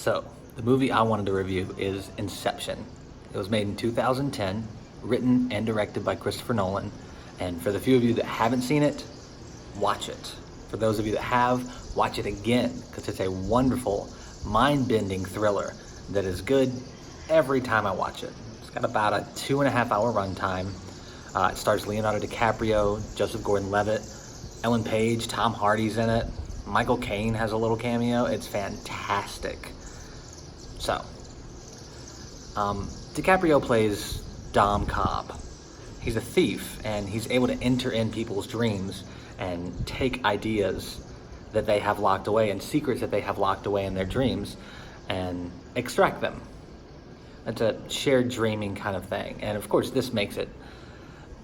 So, the movie I wanted to review is Inception. It was made in 2010, written and directed by Christopher Nolan. And for the few of you that haven't seen it, watch it. For those of you that have, watch it again, because it's a wonderful, mind-bending thriller that is good every time I watch it. It's got about a 2.5-hour runtime. It stars Leonardo DiCaprio, Joseph Gordon-Levitt, Ellen Page, Tom Hardy's in it. Michael Caine has a little cameo. It's fantastic. So, DiCaprio plays Dom Cobb. He's a thief, and he's able to enter in people's dreams and take ideas that they have locked away and secrets that they have locked away in their dreams and extract them. It's a shared dreaming kind of thing. And of course, this makes it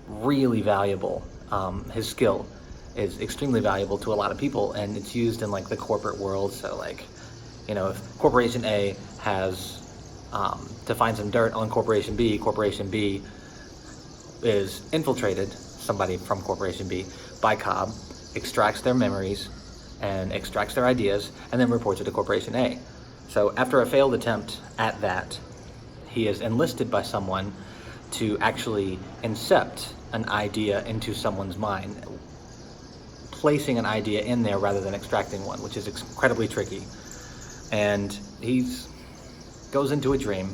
really valuable. His skill is extremely valuable to a lot of people, and it's used in like the corporate world. So like, you know, if Corporation A has to find some dirt on Corporation B is infiltrated, somebody from Corporation B, by Cobb, extracts their memories and extracts their ideas, and then reports it to Corporation A. So after a failed attempt at that, he is enlisted by someone to actually incept an idea into someone's mind, placing an idea in there rather than extracting one, which is incredibly tricky. And he goes into a dream,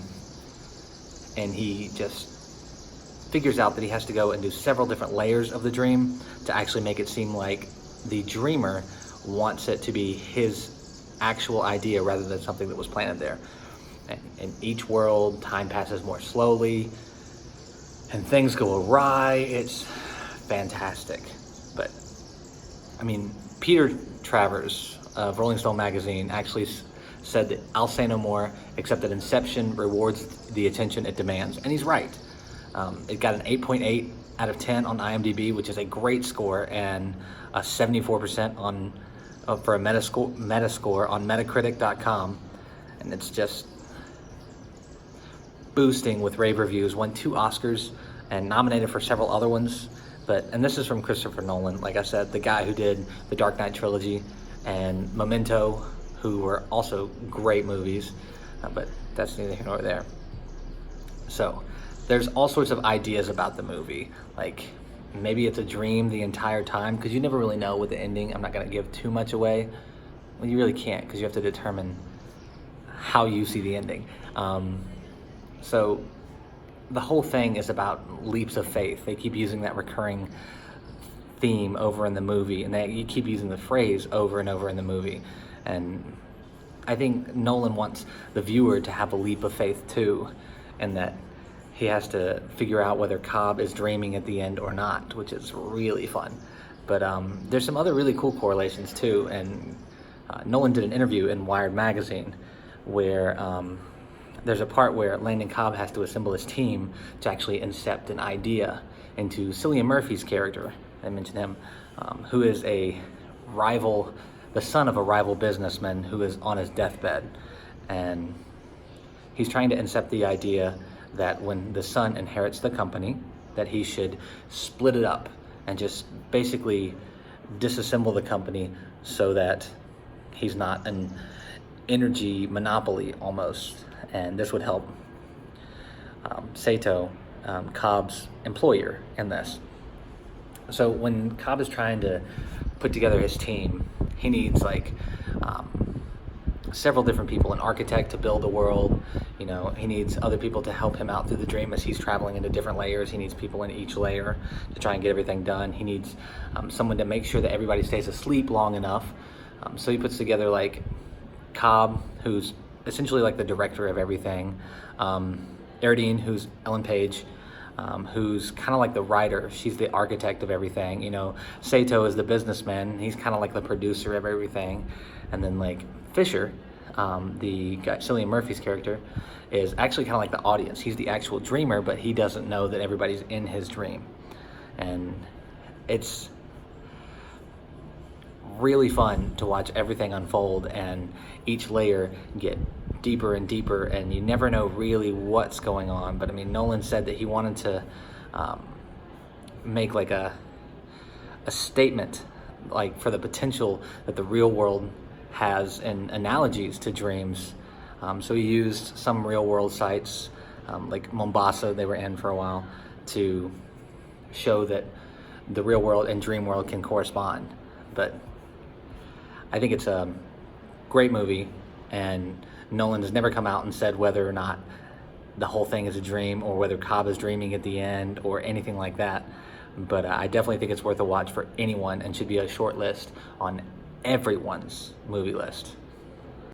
and he just figures out that he has to go and do several different layers of the dream to actually make it seem like the dreamer wants it to be his actual idea rather than something that was planted there. And in each world, time passes more slowly, and things go awry. It's fantastic. But, I mean, Peter Travers of Rolling Stone magazine actually said that I'll say no more, except that Inception rewards the attention it demands. And he's right. It got an 8.8 out of 10 on IMDb, which is a great score, and a 74% for a Metascore on Metacritic.com. And it's just boosting with rave reviews. Won 2 Oscars and nominated for several other ones. And this is from Christopher Nolan, like I said, the guy who did the Dark Knight trilogy and Memento, who were also great movies, but that's neither here nor there. So there's all sorts of ideas about the movie, like maybe it's a dream the entire time, because you never really know with the ending. I'm not going to give too much away. Well, you really can't, because you have to determine how you see the ending. So the whole thing is about leaps of faith. They keep using that recurring theme over in the movie, and you keep using the phrase over and over in the movie. And I think Nolan wants the viewer to have a leap of faith too, and that he has to figure out whether Cobb is dreaming at the end or not, which is really fun. But there's some other really cool correlations too, and Nolan did an interview in Wired magazine where there's a part where Landon Cobb has to assemble his team to actually incept an idea into Cillian Murphy's character, I mentioned him, who is the son of a rival businessman who is on his deathbed. And he's trying to incept the idea that when the son inherits the company, that he should split it up and just basically disassemble the company so that he's not an energy monopoly almost. And this would help Sato, Cobb's employer, in this. So when Cobb is trying to put together his team, he needs several different people, an architect to build the world. You know, he needs other people to help him out through the dream as he's traveling into different layers. He needs people in each layer to try and get everything done. He needs someone to make sure that everybody stays asleep long enough. So he puts together like Cobb, who's essentially like the director of everything. Erdine, who's Ellen Page, who's kind of like the writer. She's the architect of everything. You know, Sato is the businessman. He's kind of like the producer of everything. And then like Fisher, the guy, Cillian Murphy's character, is actually kind of like the audience. He's the actual dreamer, but he doesn't know that everybody's in his dream. And it's really fun to watch everything unfold and each layer get deeper and deeper, and you never know really what's going on. But I mean, Nolan said that he wanted to make like a statement like for the potential that the real world has and analogies to dreams So he used some real world sites, like Mombasa, they were in for a while, to show that the real world and dream world can correspond. But I think it's a great movie, and Nolan has never come out and said whether or not the whole thing is a dream or whether Cobb is dreaming at the end or anything like that. But I definitely think it's worth a watch for anyone and should be a short list on everyone's movie list.